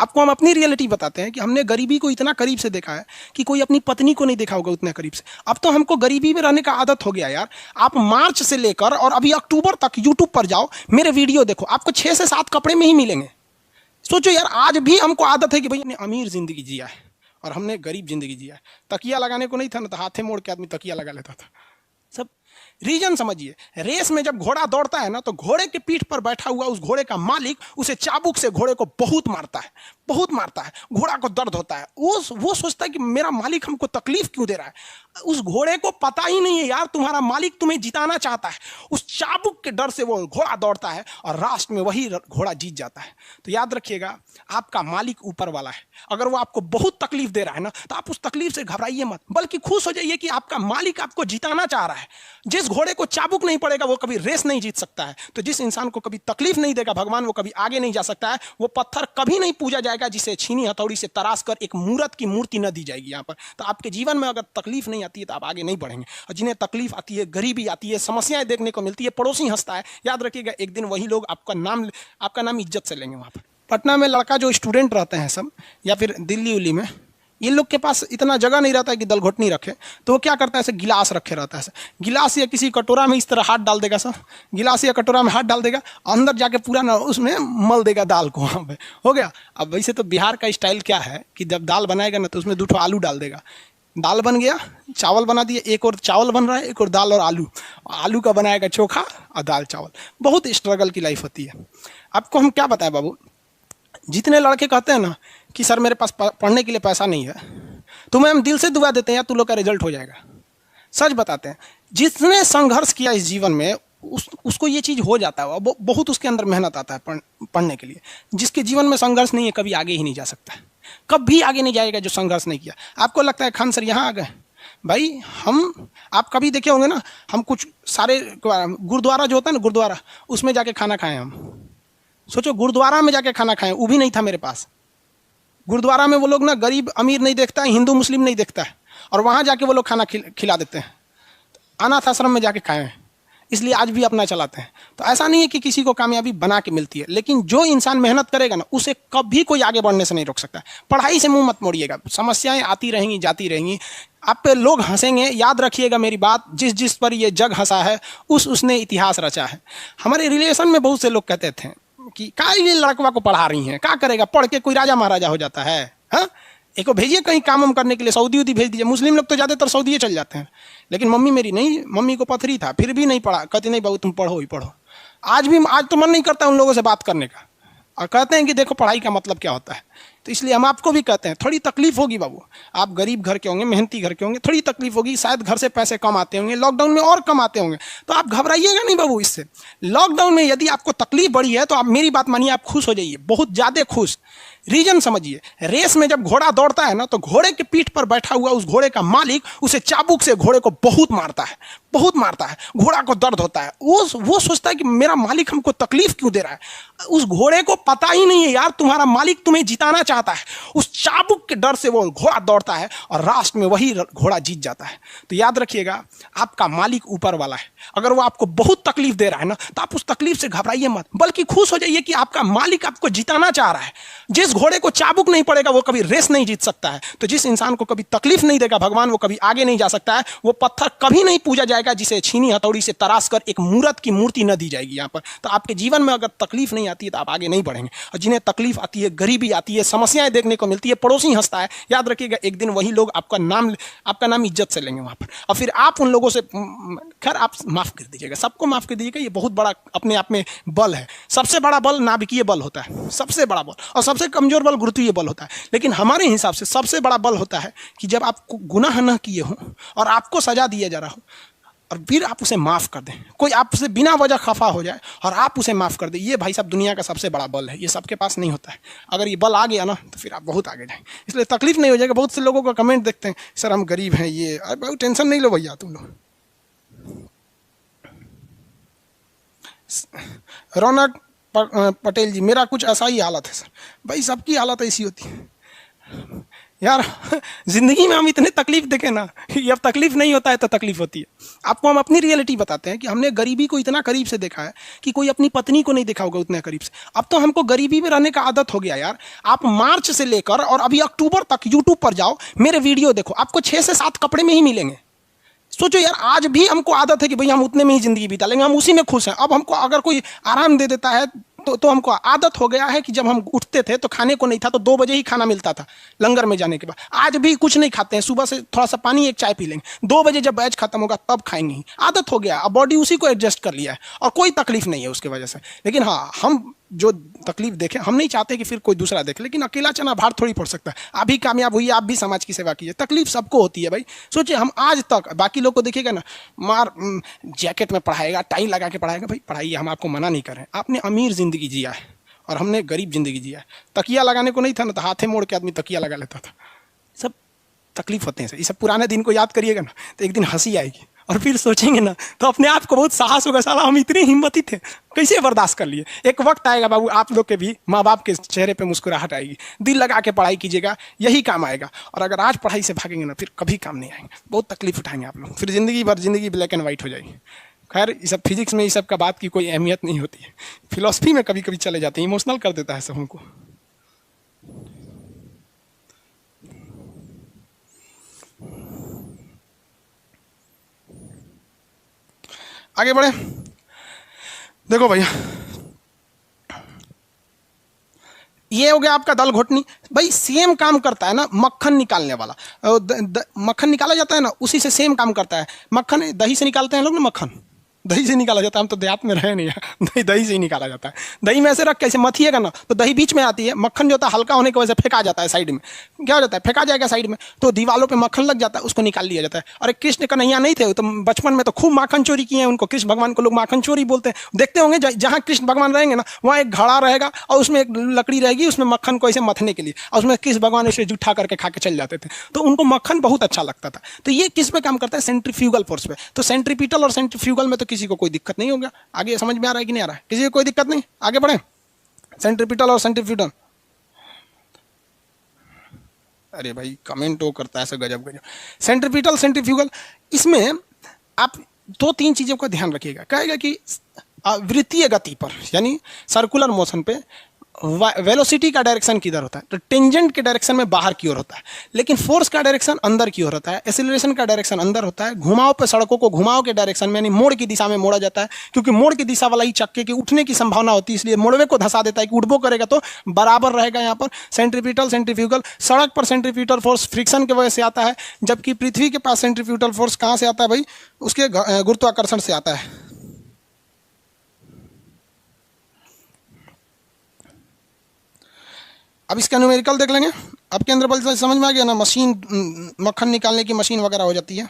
आपको हम अपनी रियलिटी बताते हैं कि हमने गरीबी को इतना करीब से देखा है कि कोई अपनी पत्नी को नहीं देखा होगा उतने करीब से। अब तो हमको गरीबी में रहने का आदत हो गया यार। आप मार्च से लेकर और अभी अक्टूबर तक यूट्यूब पर जाओ, मेरे वीडियो देखो, आपको 6 से 7 कपड़े में ही मिलेंगे। सोचो यार, आज भी हमको आदत है कि भाई हमने अमीर जिंदगी जिया है और हमने गरीब जिंदगी जिया है। तकिया लगाने को नहीं था ना, तो हाथे मोड़ के आदमी तकिया लगा लेता था। सब रीजन समझिए। रेस में जब घोड़ा दौड़ता है ना, तो घोड़े के पीठ पर बैठा हुआ उस घोड़े का मालिक उसे चाबुक से घोड़े को बहुत मारता है, बहुत मारता है। घोड़ा को दर्द होता है। वो सोचता है कि मेरा मालिक हमको तकलीफ क्यों दे रहा है। उस घोड़े को पता ही नहीं है यार, तुम्हारा मालिक तुम्हें जिताना चाहता है। उस चाबुक के डर से वो घोड़ा दौड़ता है और लास्ट में वही घोड़ा जीत जाता है। तो याद रखिएगा, आपका मालिक ऊपर वाला है। अगर वो आपको बहुत तकलीफ दे रहा है ना, तो आप उस तकलीफ से घबराइए मत, बल्कि खुश हो जाइए कि आपका मालिक आपको जिताना चाह रहा है। जिस घोड़े को चाबुक नहीं पड़ेगा वो कभी रेस नहीं जीत सकता है। तो जिस इंसान को कभी तकलीफ नहीं देगा भगवान, वो कभी आगे नहीं जा सकता है। वो पत्थर कभी नहीं पूजा जाएगा जिसे छीनी हथौड़ी से तराश कर एक मूर्त की मूर्ति न दी जाएगी यहाँ पर। तो आपके जीवन में अगर तकलीफ नहीं आती है तो आप आगे नहीं बढ़ेंगे। और जिन्हें तकलीफ आती है, गरीबी आती है, समस्याएं देखने को मिलती है, पड़ोसी हंसता है, याद रखिएगा एक दिन वही लोग आपका नाम इज्जत से लेंगे वहाँ पर। पटना में लड़का जो स्टूडेंट रहते हैं सब, या फिर दिल्ली उल्ली में, ये लोग के पास इतना जगह नहीं रहता है कि दलघोटनी रखे, तो वो क्या करता है, ऐसे गिलास रखे रहता है। गिलास या किसी कटोरा में इस तरह हाथ डाल देगा सर, गिलास या कटोरा में हाथ डाल देगा, अंदर जाके पूरा ना उसमें मल देगा दाल को, वहाँ पे हो गया। अब वैसे तो बिहार का स्टाइल क्या है कि जब दाल बनाएगा ना, तो उसमें 2 आलू डाल देगा। दाल बन गया, चावल बना दिया, एक और चावल बन रहा है, एक और दाल और आलू का बनाएगा चोखा और दाल चावल। बहुत स्ट्रगल की लाइफ होती है। आपको हम क्या बताएं बाबू, जितने लड़के कहते हैं ना कि सर मेरे पास पढ़ने के लिए पैसा नहीं है, तुम्हें हम दिल से दुआ देते हैं यार, तू लोग का रिजल्ट हो जाएगा। सच बताते हैं, जिसने संघर्ष किया इस जीवन में उसको ये चीज़ हो जाता है। बहुत उसके अंदर मेहनत आता है पढ़ने के लिए। जिसके जीवन में संघर्ष नहीं है कभी आगे ही नहीं जा सकता है, कभी आगे नहीं जाएगा जो संघर्ष नहीं किया। आपको लगता है खान सर यहाँ आ गए, भाई आप कभी देखे होंगे ना, हम कुछ सारे गुरुद्वारा जो होता है ना, गुरुद्वारा, उसमें जाके खाना खाएं हम। सोचो, गुरुद्वारा में जाके खाना खाएं, वो भी नहीं था मेरे पास। गुरुद्वारा में वो लोग ना गरीब अमीर नहीं देखता है, हिंदू मुस्लिम नहीं देखता है, और वहाँ जाके वो लोग खाना खिला देते हैं। अनाथ आश्रम में जाके खाए हैं, इसलिए आज भी अपना चलाते हैं। तो ऐसा नहीं है कि किसी को कामयाबी बना के मिलती है, लेकिन जो इंसान मेहनत करेगा ना, उसे कभी कोई आगे बढ़ने से नहीं रोक सकता। पढ़ाई से मुंह मत मोड़िएगा, समस्याएं आती रहेंगी जाती रहेंगी, आप पे लोग हंसेंगे। याद रखिएगा मेरी बात, जिस पर ये जग हंसा है उसने इतिहास रचा है। हमारे रिलेशन में बहुत से लोग कहते थे कि का ये लड़कवा को पढ़ा रही हैं, क्या करेगा, पढ़ के कोई राजा महाराजा हो जाता है। हाँ, एक को भेजिए कहीं काम करने के लिए, सऊदी उदी भेज दीजिए। मुस्लिम लोग तो ज़्यादातर सऊदी चल जाते हैं, लेकिन मम्मी मेरी नहीं, मम्मी को पथरी था फिर भी नहीं पढ़ा। कहती नहीं बाबू तुम पढ़ो ही पढ़ो। आज तो मन नहीं करता उन लोगों से बात करने का, और कहते हैं कि देखो पढ़ाई का मतलब क्या होता है। तो इसलिए हम आपको भी कहते हैं, थोड़ी तकलीफ होगी बाबू, आप गरीब घर के होंगे, मेहनती घर के होंगे, थोड़ी तकलीफ होगी, शायद घर से पैसे कम आते होंगे, लॉकडाउन में और कम आते होंगे, तो आप घबराइएगा नहीं बाबू इससे। लॉकडाउन में यदि आपको तकलीफ बढ़ी है तो आप मेरी बात मानिए, आप खुश हो जाइए, बहुत ज़्यादा खुश। रीजन समझिए, रेस में जब घोड़ा दौड़ता है ना, तो घोड़े के पीठ पर बैठा हुआ उस घोड़े का मालिक उसे चाबुक से घोड़े को बहुत मारता है, बहुत मारता है। घोड़ा को दर्द होता है। वो सोचता है कि मेरा मालिक हमको तकलीफ क्यों दे रहा है। उस घोड़े को पता ही नहीं है यार, तुम्हारा मालिक तुम्हें जिताना चाहता है। उस चाबुक के डर से वो घोड़ा दौड़ता है और लास्ट में वही घोड़ा जीत जाता है। तो याद रखिएगा, आपका मालिक ऊपर वाला है। अगर वो आपको बहुत तकलीफ दे रहा है ना, तो आप उस तकलीफ से घबराइए मत, बल्कि खुश हो जाइए कि आपका मालिक आपको जिताना चाह रहा है। जिस घोड़े को चाबुक नहीं पड़ेगा वो कभी रेस नहीं जीत सकता है। तो जिस इंसान को कभी तकलीफ नहीं देगा भगवान, वो कभी आगे नहीं जा सकता है। वो पत्थर कभी नहीं पूजा जाएगा जिसे छीनी हथौड़ी से तराश कर एक मूर्त की मूर्ति न दी जाएगी यहाँ पर। तो आपके जीवन में अगर तकलीफ नहीं आती है तो आप आगे नहीं बढ़ेंगे। और जिन्हें तकलीफ आती है, गरीबी आती है, समस्याएं देखने को मिलती है, पड़ोसी हंसता है, याद रखिएगा एक दिन वही लोग आपका नाम इज्जत से लेंगे वहाँ पर। और फिर आप उन लोगों से, खैर आप माफ कर दीजिएगा, सबको माफ कर दीजिएगा। ये बहुत बड़ा अपने आप में बल है। सबसे बड़ा बल नाभिकीय बल होता है, सबसे बड़ा बल, और सबसे कमजोर बल गुरुत्वीय बल होता है। लेकिन हमारे हिसाब से सबसे बड़ा बल होता है कि जब आप गुनाह न किए हो और आपको सजा दिया जा रहा हो, और फिर आप उसे माफ कर दें। कोई आपसे बिना वजह खफा हो जाए और आप उसे माफ कर दें, ये भाई साहब दुनिया का सबसे बड़ा बल है। ये सबके पास नहीं होता है। अगर ये बल आ गया ना, तो फिर आप बहुत आगे जाएंगे। इसलिए तकलीफ नहीं हो जाएगा। बहुत से लोगों का कमेंट देखते हैं, सर हम गरीब हैं, ये बहुत टेंशन नहीं लो भैया तुम लोग। रौनक पटेल जी, मेरा कुछ ऐसा ही हालत है सर। भाई सबकी हालत ऐसी होती है यार जिंदगी में हम इतने तकलीफ देखे ना, ये अब तकलीफ नहीं होता है तो तकलीफ होती है। आपको हम अपनी रियलिटी बताते हैं कि हमने गरीबी को इतना करीब से देखा है कि कोई अपनी पत्नी को नहीं देखा होगा उतने करीब से। अब तो हमको गरीबी में रहने का आदत हो गया यार। आप मार्च से लेकर और अभी अक्टूबर तक यूट्यूब पर जाओ, मेरे वीडियो देखो, आपको 6 से 7 कपड़े में ही मिलेंगे। सोचो यार, आज भी हमको आदत है कि भाई हम उतने में ही जिंदगी बिता लेंगे, हम उसी में खुश हैं। अब हमको अगर कोई आराम दे देता है तो हमको आदत हो गया है कि जब हम उठते थे तो खाने को नहीं था तो 2 बजे ही खाना मिलता था लंगर में जाने के बाद। आज भी कुछ नहीं खाते हैं, सुबह से थोड़ा सा पानी एक चाय पी लेंगे, 2 बजे जब बैच खत्म होगा तब खाएंगे ही। आदत हो गया, अब बॉडी उसी को एडजस्ट कर लिया है और कोई तकलीफ नहीं है उसकी वजह से। लेकिन हाँ, हम जो तकलीफ देखें, हम नहीं चाहते कि फिर कोई दूसरा देखे, लेकिन अकेला चना भार थोड़ी पड़ सकता है। आप भी कामयाब हुई, आप भी समाज की सेवा कीजिए, तकलीफ सबको होती है भाई। सोचिए, हम आज तक बाकी लोग को देखिएगा ना, मार जैकेट में पढ़ाएगा, टाई लगा के पढ़ाएगा, भाई पढ़ाइए, हम आपको मना नहीं कर रहे हैं। आपने अमीर जिंदगी जिया है और हमने गरीब जिंदगी जिया है। तकिया लगाने को नहीं था ना तो हाथे मोड़ के आदमी तकिया लगा लेता था। सब तकलीफ होते हैं। ये सब पुराने दिन को याद करिएगा ना तो एक दिन हंसी आएगी और फिर सोचेंगे ना तो अपने आप को बहुत साहस होगा, साला हम इतने हिम्मती थे, कैसे बर्दाश्त कर लिए। एक वक्त आएगा बाबू, आप लोग के भी माँ बाप के चेहरे पे मुस्कुराहट आएगी। दिल लगा के पढ़ाई कीजिएगा, यही काम आएगा। और अगर आज पढ़ाई से भागेंगे ना फिर कभी काम नहीं आएंगे, बहुत तकलीफ उठाएंगे आप लोग, फिर जिंदगी भर जिंदगी ब्लैक एंड व्हाइट हो जाएगी। खैर, ये सब फिजिक्स में ये सब का बात की कोई अहमियत नहीं होती है। फिलॉसफी में कभी कभी चले जाते हैं, इमोशनल कर देता है सब हमको। आगे बढ़े, देखो भैया, ये हो गया आपका दाल घोटनी। भाई सेम काम करता है ना मक्खन निकालने वाला, मक्खन निकाला जाता है ना, उसी से सेम काम करता है। मक्खन दही से निकालते हैं लोग ना, मक्खन दही से निकाला जाता है। हम तो देहात में रहे नहीं है, दही से ही निकाला जाता है। दही में ऐसे रख के ऐसे मथिएगा ना तो दही बीच में आती है, मक्खन जो होता है हल्का होने की वजह से फेंका जाता है साइड में। क्या हो जाता है, फेंका जाएगा साइड में तो दीवालों पे मक्खन लग जाता है, उसको निकाल लिया जाता है। अरे कृष्ण कन्हैया नहीं थे तो बचपन में तो खूब माखन चोरी किए हैं, उनको कृष्ण भगवान को लोग माखन चोरी बोलते हैं। देखते होंगे जहाँ कृष्ण भगवान रहेंगे ना वहाँ एक घड़ा रहेगा और उसमें एक लकड़ी रहेगी, उसमें मक्खन को ऐसे मथने के लिए, और उसमें कृष्ण भगवान ऐसे जूठा करके खा के चल जाते थे, तो उनको मक्खन बहुत अच्छा लगता था। तो ये किस पे काम करता है, सेंट्रीफ्यूगल फोर्स पे। तो सेंट्रीपिटल और सेंट्रीफ्यूगल में तो किसी को कोई दिक्कत नहीं होगा। आगे समझ में आ रहा है कि नहीं आ रहा है, किसी को कोई दिक्कत नहीं, आगे बढ़े। सेंट्रीपिटल और सेंट्रीफ्यूगल, अरे भाई कमेंट वो करता है ऐसे गजब गजब। सेंट्रीपिटल सेंट्रीफ्यूगल, इसमें आप 2-3 चीजों का ध्यान रखिएगा। कहेगा कि वृत्तीय गति पर यानी सर्कुलर मोशन पे वेलोसिटी का डायरेक्शन किधर होता है, तो टेंजेंट के डायरेक्शन में बाहर की ओर होता है, लेकिन फोर्स का डायरेक्शन अंदर की ओर होता है। एक्सीलरेशन का डायरेक्शन अंदर होता है। घुमाव पे सड़कों को घुमाव के डायरेक्शन में यानी मोड़ की दिशा में मोड़ा जाता है, क्योंकि मोड़ की दिशा वाला ही चक्के के उठने की संभावना होती है, इसलिए मोड़वे को धंसा देता है कि उठबो करेगा तो बराबर रहेगा। यहाँ पर सेंट्रीपिटल सेंट्रीफ्यूगल, सड़क पर सेंट्रीपिटल फोर्स फ्रिक्शन की वजह से आता है, जबकि पृथ्वी के पास सेंट्रीपिटल फोर्स कहाँ से आता है भाई, उसके गुरुत्वाकर्षण से आता है। अब इसका न्यूमेरिकल देख लेंगे। अब केंद्र बल से समझ में आ गया ना, मशीन मक्खन निकालने की मशीन वगैरह हो जाती है।